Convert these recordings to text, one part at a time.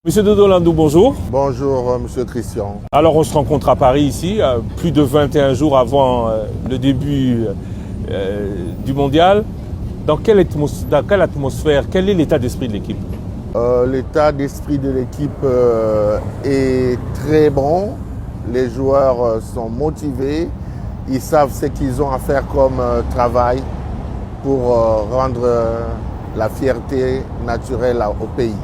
Monsieur Dodo Landou, bonjour. Bonjour, monsieur Christian. Alors, on se rencontre à Paris ici, plus de 21 jours avant le début du mondial. Dans quelle atmosphère, quel est l'état d'esprit de l'équipe? L'état d'esprit de l'équipe est très bon. Les joueurs sont motivés. Ils savent ce qu'ils ont à faire comme travail pour rendre la fierté naturelle au pays.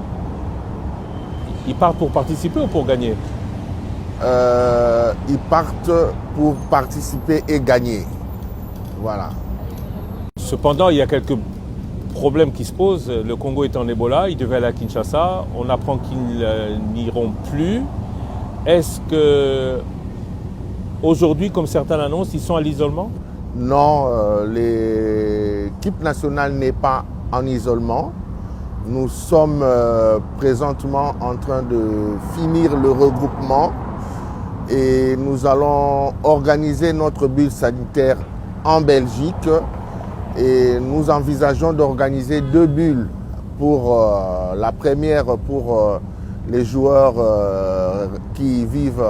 Ils partent pour participer ou pour gagner? Ils partent pour participer et gagner. Voilà. Cependant, il y a quelques problèmes qui se posent. Le Congo est en Ebola, ils devaient aller à Kinshasa. On apprend qu'ils n'iront plus. Est-ce que aujourd'hui, comme certains l'annoncent, ils sont à l'isolement? Non, l'équipe nationale n'est pas en isolement. Nous sommes présentement en train de finir le regroupement et nous allons organiser notre bulle sanitaire en Belgique et nous envisageons d'organiser 2 bulles. Pour la première pour les joueurs qui vivent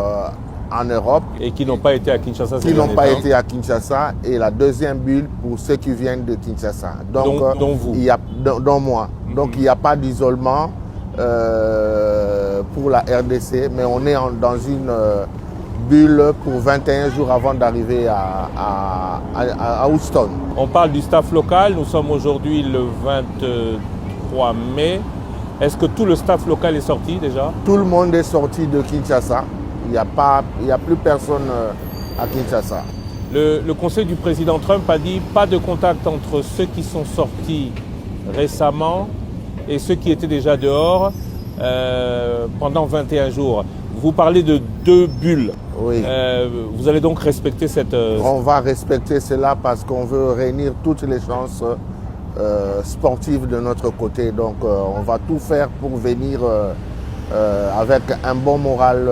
en Europe. Et qui n'ont pas été à Kinshasa. Qui n'ont pas été à Kinshasa. Et la deuxième bulle pour ceux qui viennent de Kinshasa. Donc vous. Dont moi. Donc il n'y a pas d'isolement pour la RDC, mais on est dans une bulle pour 21 jours avant d'arriver à Houston. On parle du staff local. Nous sommes aujourd'hui le 23 mai. Est-ce que tout le staff local est sorti déjà? Tout le monde est sorti de Kinshasa. Il n'y a plus personne à Kinshasa. Le conseil du président Trump a dit pas de contact entre ceux qui sont sortis récemment et ceux qui étaient déjà dehors pendant 21 jours. Vous parlez de 2 bulles. Oui. Vous allez donc respecter cette... On va respecter cela parce qu'on veut réunir toutes les chances sportives de notre côté. Donc on va tout faire pour venir avec un bon moral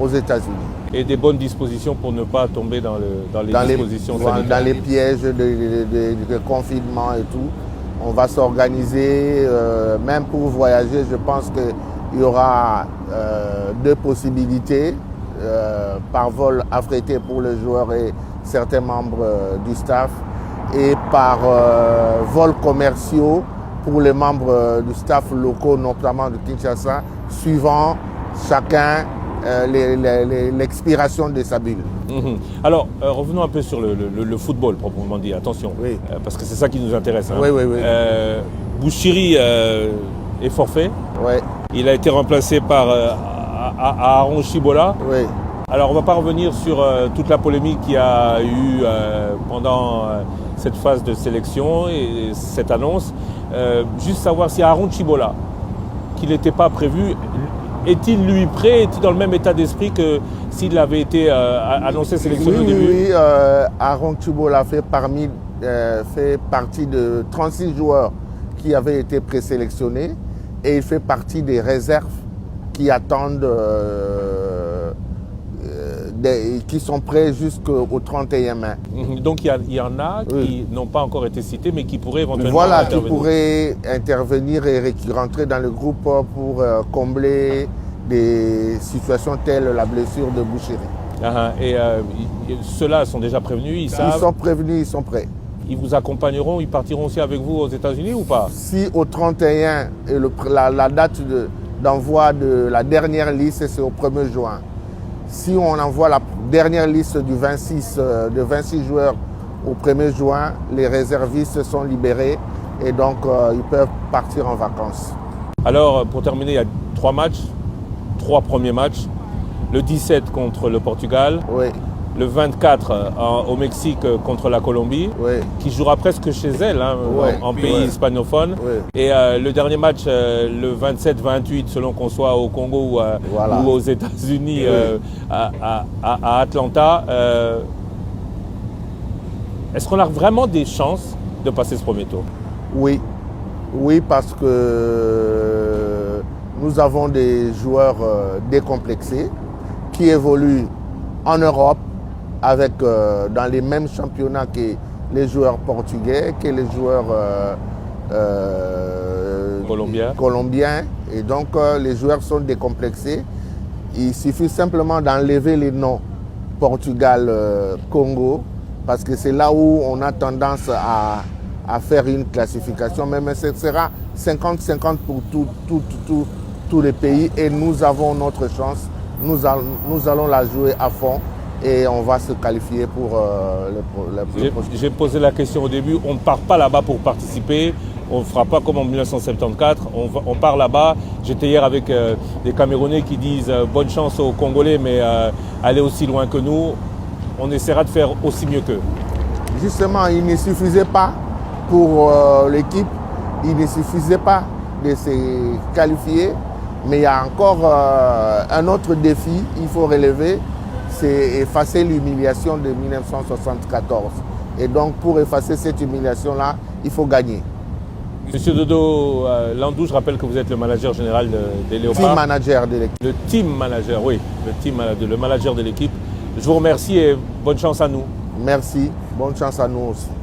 aux États-Unis. Et des bonnes dispositions pour ne pas tomber dans les dispositions sanitaires. Dans les pièges de confinement et tout. On va s'organiser, même pour voyager, je pense qu'il y aura 2 possibilités par vol affrété pour les joueurs et certains membres du staff et par vol commerciaux pour les membres du staff locaux, notamment de Kinshasa, suivant chacun l'expiration de sa bulle. Alors, revenons un peu sur le football, proprement dit. Attention, oui. Parce que c'est ça qui nous intéresse. Hein. Oui. Bouchiri est forfait. Oui. Il a été remplacé par Aaron Chibola. Oui. Alors, on ne va pas revenir sur toute la polémique qu'il y a eu pendant cette phase de sélection et cette annonce. Juste savoir si Aaron Chibola, qui n'était pas prévu, est-il lui prêt? Est-il dans le même état d'esprit que s'il avait été annoncé sélectionné au début? Oui. Aaron Chibola fait partie de 36 joueurs qui avaient été présélectionnés et il fait partie des réserves qui attendent, qui sont prêts jusqu'au 31 mai. Donc il y en a qui n'ont pas encore été cités mais qui pourraient éventuellement intervenir. Qui pourraient intervenir et rentrer dans le groupe pour combler des situations telles la blessure de Bouchiri. Et ceux-là sont déjà prévenus, ils savent? Ils sont prévenus, ils sont prêts. Ils vous accompagneront, ils partiront aussi avec vous aux États-Unis ou pas? Si au 31, et la date d'envoi de la dernière liste, c'est au 1er juin. Si on envoie la dernière liste de 26 joueurs au 1er juin, les réservistes sont libérés et donc ils peuvent partir en vacances. Alors, pour terminer, il y a 3 premiers matchs. Le 17 contre le Portugal. Oui. Le 24 au Mexique contre la Colombie, qui jouera presque chez elle, en pays hispanophone. Et le dernier match, le 27-28, selon qu'on soit au Congo ou aux États-Unis, à Atlanta. Est-ce qu'on a vraiment des chances de passer ce premier tour? Oui, parce que nous avons des joueurs décomplexés qui évoluent en Europe, dans les mêmes championnats que les joueurs portugais, que les joueurs colombiens. Et donc, les joueurs sont décomplexés. Il suffit simplement d'enlever les noms Portugal-Congo, parce que c'est là où on a tendance à faire une classification. Mais ce sera 50-50 pour tous les pays. Et nous avons notre chance. Nous allons la jouer à fond. Et on va se qualifier pour le prochain. J'ai posé la question au début, on ne part pas là-bas pour participer, on ne fera pas comme en 1974, on part là-bas. J'étais hier avec des Camerounais qui disent bonne chance aux Congolais, mais allez aussi loin que nous, on essaiera de faire aussi mieux qu'eux. Justement, il ne suffisait pas pour l'équipe, il ne suffisait pas de se qualifier, mais il y a encore un autre défi qu'il faut relever, c'est effacer l'humiliation de 1974. Et donc, pour effacer cette humiliation-là, il faut gagner. Monsieur Dodo Landou, je rappelle que vous êtes le manager général des Léopards. Team manager de l'équipe. Le team manager, oui, le manager de l'équipe. Je vous remercie et bonne chance à nous. Merci, bonne chance à nous aussi.